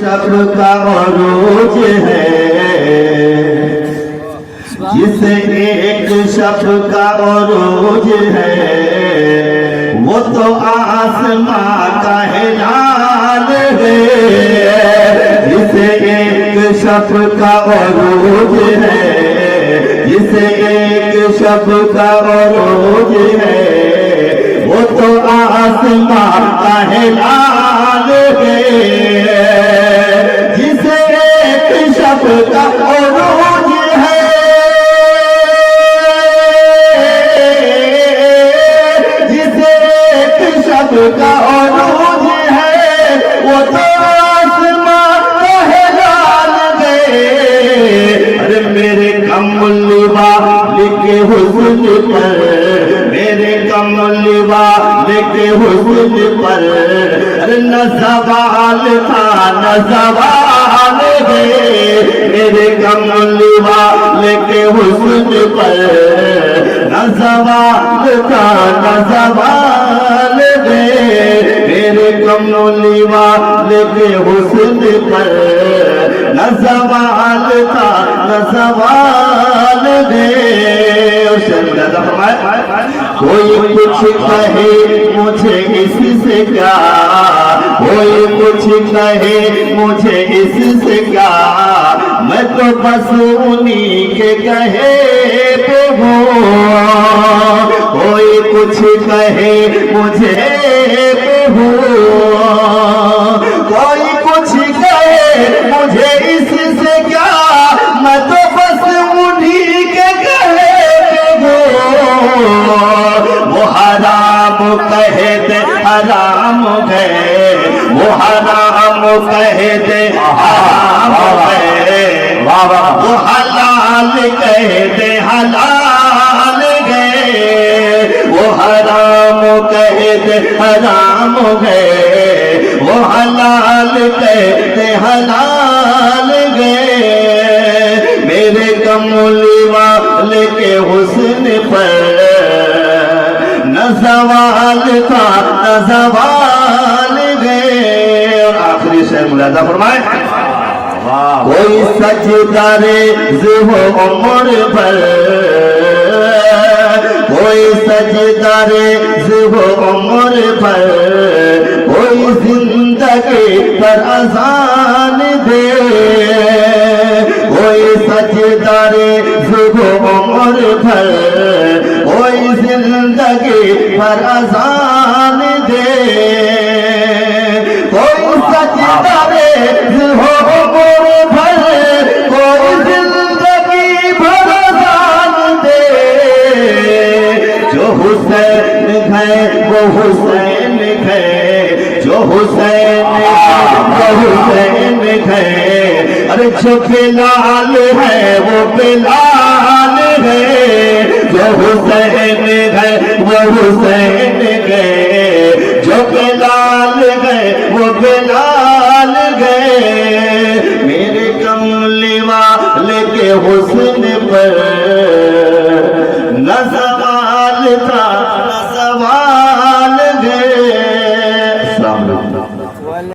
शब का अरूज है, जिसे एक शब का अरूज है, वो तो आसमां का हिलाल है। जिसे एक शब का अरूज है, जिसे एक शब का अरूज है, वो तो आसमां का हिलाल है। जिसे एक शब का अरूज है, जिसे एक शब का अरूज है, वो तो आसमां का हिलाल है। अरे मेरे कमली वाले के हुस्न पर, मेरे कमली वाले के हुस्न पर, अरे न सवाल था न सवाल है। मेरे कमली वाले के हुस्न पर न सवाल था न सवाल है। मेरे कमली वाले के हुस्न पर न सवाल था न सवाल है। कोई कुछ कहे मुझे इससे क्या, कोई कुछ कहे मुझे इससे क्या, मैं तो बस उन्हीं के कहे पे हूँ। कोई कुछ कहे मुझे पे हूँ, कोई कुछ कहे मुझे इससे क्या, मैं तो बस उन्हीं के कहे पे हूँ। वो हराम कहे दे हराम है, वो हराम कहे दे हराम है, वो हलाल कहे दे हलाल है। वो हराम कहे दे हराम है, वो हलाल कहे दे हलाल है। मेरे कमली वाले के हुस्न पर न सवाल था न सवाल है। और आखिरी शेर मुलादा फरमाए, कोई सजदारे ज़िहो उम्र पर, कोई सजदारे ज़िहो उम्र पर, कोई जिंदगी पर अज़ान दे। कोई सजदारे ज़िहो उम्र पर, कोई जिंदगी पर अज़ान दे। कोई सजदारे ज़िहो उम्र पर, कोई जिंदगी पर अज़ान दे। जो हुसैन है वो हुसैन है, जो हुसैन है वो हुसैन है। अरे जो बिलाल है वो बिलाल है, जो हुसैन है वो हुसैन है, जो बिलाल है वो बिलाल है। मेरे कमली वाले के हुस्न पर न सवाल था